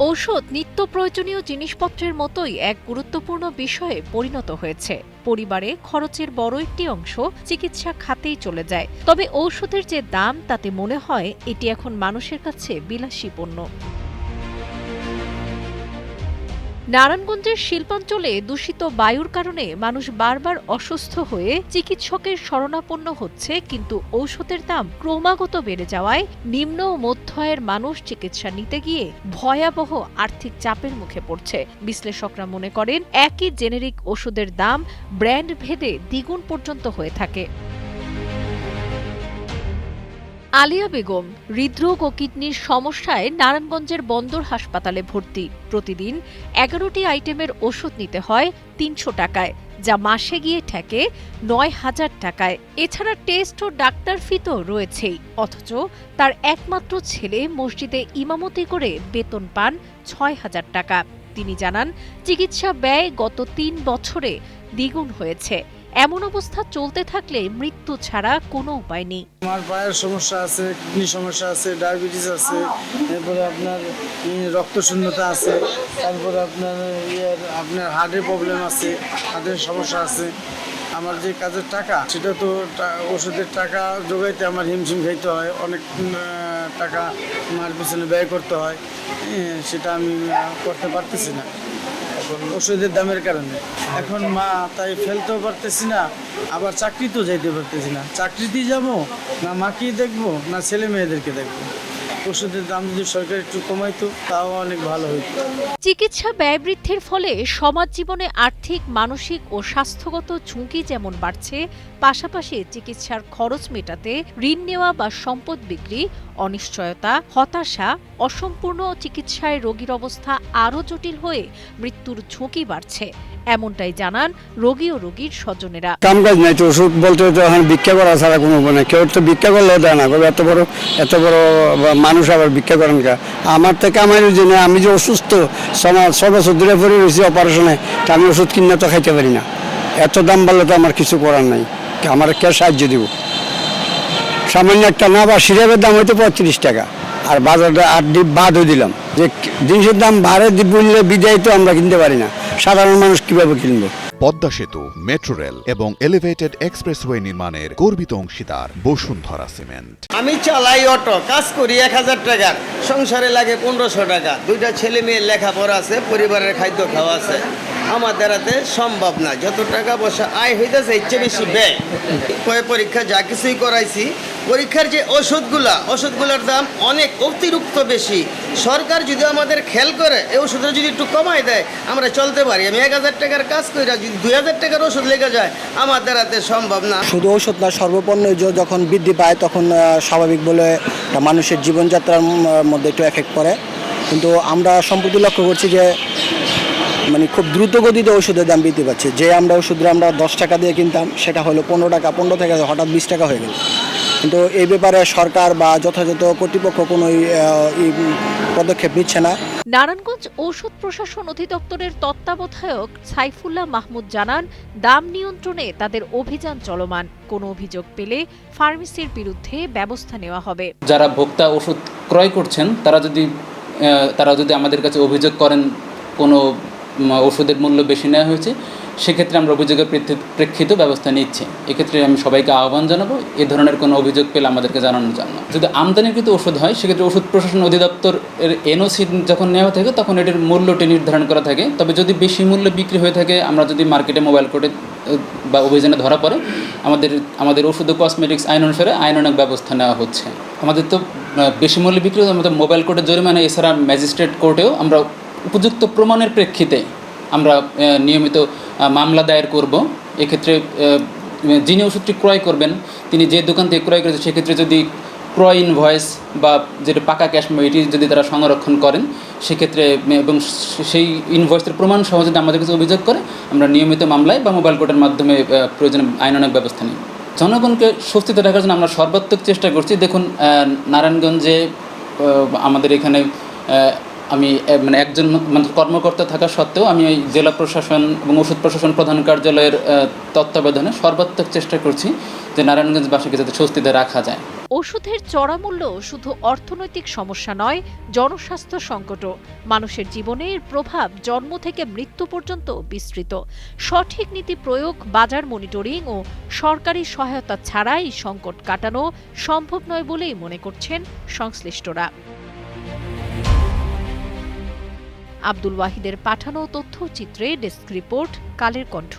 ঔষধ নিত্য প্রয়োজনীয় জিনিসপত্রের মতোই এক গুরুত্বপূর্ণ বিষয়ে পরিণত হয়েছে। পরিবারে খরচের বড় একটি অংশ চিকিৎসা খাতেই চলে যায়। তবে ঔষধের যে দাম, তাতে মনে হয় এটি এখন মানুষের কাছে বিলাসী পণ্য। নারায়ণগঞ্জের শিল্পাঞ্চলে দূষিত বায়ুর কারণে মানুষ বারবার অসুস্থ হয়ে চিকিৎসকের শরণাপন্ন হচ্ছে, কিন্তু ঔষধের দাম ক্রমাগত বেড়ে যাওয়ায় নিম্ন ও মধ্য আয়ের মানুষ চিকিৎসা নিতে গিয়ে ভয়াবহ আর্থিক চাপের মুখে পড়ছে। বিশ্লেষকরা মনে করেন, একই জেনেরিক ওষুধের দাম ব্র্যান্ড ভেদে দ্বিগুণ পর্যন্ত হয়ে থাকে। আলিয়া বেগম হৃদরোগ ও কিডনির সমস্যায় নারায়ণগঞ্জের বন্দর হাসপাতালে ভর্তি। প্রতিদিন ১১টি আইটেমের ওষুধ নিতে হয় ৩০০ টাকায়, যা মাসে গিয়ে ঠেকে ৯,০০০ টাকায়। এছাড়া টেস্ট ও ডাক্তার ফি তো রয়েছেই, অথচ তার একমাত্র ছেলে মসজিদে ইমামতি করে বেতন পান ৬,০০০ টাকা। তিনি জানান, চিকিৎসা ব্যয় গত ৩ বছরে দ্বিগুণ হয়েছে। এমন অবস্থা চলতে থাকলে মৃত্যু ছাড়া কোনো উপায় নেই। আমার পায়ের সমস্যা আছে, কিডনি সমস্যা আছে, ডায়াবেটিস আছে, এরপরে আপনার রক্তশূন্যতা আছে, তারপরে আপনার হার্টের প্রবলেম আছে, হার্টের সমস্যা আছে। আমার যে কাজের টাকা, সেটা তো ওষুধের টাকা জোগাইতে আমার হিমশিম খাইতে হয়, অনেক টাকা আমার পিছনে ব্যয় করতে হয়, সেটা আমি করতে পারতেছি না ওষুধের দামের কারণে। এখন মা তাই ফেলতেও পারতেছি না, আবার চাকরিতেও যাইতে পারতেছি না। চাকরিতেই যাবো না, মাকেই দেখবো না ছেলে মেয়েদেরকে দেখবো। ওষুধের দাম যদি সরকার একটু কমাইতো তাও অনেক ভালো হইতো। চিকিৎসা ব্যয় বৃদ্ধির ফলে সমাজ জীবনে আর্থিক, মানসিক ও স্বাস্থ্যগত ঝুঁকি যেমন বাড়ছে, পাশাপাশি চিকিৎসার খরচ মেটাতে ঋণ নেওয়া বা সম্পদ বিক্রি, অনিশ্চয়তা, হতাশা, অসম্পূর্ণ চিকিৎসায় রোগীর অবস্থা আরও জটিল হয়ে মৃত্যুর ঝুঁকি বাড়ছে, এমনটাই জানান রোগী ও রোগীর স্বজনেরা। কাম কাজ নাই তো, ওষুধ বলতে তো এখন ভিক্ষা করা ছাড়া কোনো উপায় নেই। কেউ তো ভিক্ষা করলেও দেয় না, এত বড় মানুষ আবার ভিক্ষা করেন কা। আমার থেকে আমার জন্য, আমি যে অসুস্থ, ৬ বছর ধরে পড়ে রয়েছি অপারেশনে, তা আমি ওষুধ কিনে তো খাইতে পারি না। এত দাম বাড়লে তো আমার কিছু করার নাই, আমার কে সাহায্য দিব? সামান্য একটা না বা সিরাপের দাম হয়তো ৩৫ টাকা, আর বাজারে ৮ ডিপ বাদও দিলাম। যে জিনিসের দাম বাড়ে বললে বিদায় তো আমরা কিনতে পারি না, সাধারণ মানুষ কিভাবে কিনবো? পদ্মা সেতু, মেট্রো রেল এবং এলিভেটেড এক্সপ্রেসওয়ে নির্মাণের গর্বিত অংশীদার বসুন্ধরা সিমেন্ট। আমি চালাই অটো, কাজ করি ১,০০০ টাকার, সংসারে লাগে ১৫০০ টাকা। 2টা ছেলে মেয়ের লেখাপড়া আছে, পরিবারের খাদ্য খাওয়া আছে। আমার দ্বারাতে সম্ভব না। যত টাকা পয়সা আয় হইতেছে, ইচ্ছে বেশি ব্যয়। পরীক্ষা যা কিছুই করাইছি, পরীক্ষার যে ওষুধগুলোর দাম অনেক অতিরিক্ত বেশি। সরকার যদি আমাদের খেয়াল করে, এই ওষুধটা যদি একটু কমাই দেয়, আমরা চলতে পারি। আমি ১,০০০ টাকার কাজ করি, যদি ২,০০০ টাকার ওষুধ লেগে যায়, আমার দ্বারাতে সম্ভব না। শুধু ওষুধ না, সর্বপণ্য যখন বৃদ্ধি পায়, তখন স্বাভাবিক বলে মানুষের জীবনযাত্রার মধ্যে একটু এফেক্ট পড়ে। কিন্তু আমরা সম্প্রতি লক্ষ্য করছি যে খুব দ্রুত গতিতে ওষুধের দাম বৃদ্ধি পাচ্ছে। যে আমরা ওষুধটা ১০ টাকা দিয়ে কিনতাম, সেটা হলো ১৫ টাকা, ১৫ থেকে হঠাৎ ২০ টাকা হয়ে গেল। কিন্তু এই ব্যাপারে সরকার বা যথাযথ কর্তৃপক্ষ কোনো পদক্ষেপ নিচ্ছে না। নারায়ণগঞ্জ ঔষধ প্রশাসন অধিদপ্তরের তত্ত্বাবধায়ক সাইফুল্লাহ মাহমুদ জানান, দাম নিয়ন্ত্রণে তাদের অভিযান চলমান। কোনো অভিযোগ পেলে ফার্মেসির বিরুদ্ধে ব্যবস্থা নেওয়া হবে। যারা ভোক্তা ওষুধ ক্রয় করছেন, তারা যদি আমাদের কাছে অভিযোগ করেন কোনো ওষুধের মূল্য বেশি নেওয়া হয়েছে, সেক্ষেত্রে আমরা অভিযোগের প্রেক্ষিতে ব্যবস্থা নিচ্ছি। এক্ষেত্রে আমি সবাইকে আহ্বান জানাবো, এ ধরনের কোনো অভিযোগ পেলে আমাদেরকে জানানোর জন্য। যদি আমদানিকৃত ওষুধ হয়, সেক্ষেত্রে ওষুধ প্রশাসন অধিদপ্তরের এনওসি যখন নেওয়া থাকে, তখন এটির মূল্যটি নির্ধারণ করা থাকে। তবে যদি বেশি মূল্যে বিক্রি হয়ে থাকে, আমরা যদি মার্কেটে মোবাইল কোর্টে বা অভিযানে ধরা পড়ে, আমাদের ওষুধ ও কসমেটিক্স আইন অনুসারে আইনানুগ ব্যবস্থা নেওয়া হচ্ছে। আমাদের তো বেশি মূল্যে বিক্রি হলে আমাদের মোবাইল কোর্টের জরিমানা, এছাড়া ম্যাজিস্ট্রেট কোর্টেও আমরা উপযুক্ত প্রমাণের প্রেক্ষিতে আমরা নিয়মিত মামলা দায়ের করব। এক্ষেত্রে যিনি ওষুধটি ক্রয় করবেন, তিনি যে দোকান থেকে ক্রয় করেছেন, সেক্ষেত্রে যদি ক্রয় ইনভয়েস বা যেটা পাকা ক্যাশ এটি যদি তারা সংরক্ষণ করেন, সেক্ষেত্রে এবং সেই ইনভয়েসের প্রমাণ সহ যদি আমাদের কাছে অভিযোগ করে, আমরা নিয়মিত মামলায় বা মোবাইল কোর্টের মাধ্যমে প্রয়োজনে আইনানুগ ব্যবস্থা নিই। জনগণকে স্বস্তিতে রাখার জন্য আমরা সর্বাত্মক চেষ্টা করছি। দেখুন, নারায়ণগঞ্জে আমাদের এখানে আমি একজন কর্মকর্তা থাকা সত্ত্বেও আমি ওই জেলা প্রশাসন এবং ওষুধ প্রশাসন প্রধান কার্যালয়ের তত্ত্বাবধানে সর্বাত্মক চেষ্টা করছি যে নারায়ণগঞ্জবাসীকে যাতে স্বস্তিতে রাখা যায়। ওষুধের চড়া মূল্য শুধু অর্থনৈতিক সমস্যা নয়, জনস্বাস্থ্য সংকটও। মানুষের জীবনে এর প্রভাব জন্ম থেকে মৃত্যু পর্যন্ত বিস্তৃত। সঠিক নীতি প্রয়োগ, বাজার মনিটরিং ও সরকারি সহায়তা ছাড়া এই সংকট কাটানো সম্ভব নয় বলেই মনে করছেন সংশ্লিষ্টরা। আব্দুল ওয়াহিদের পাঠানো তথ্যচিত্রে ডেস্ক রিপোর্ট, কালের কণ্ঠ।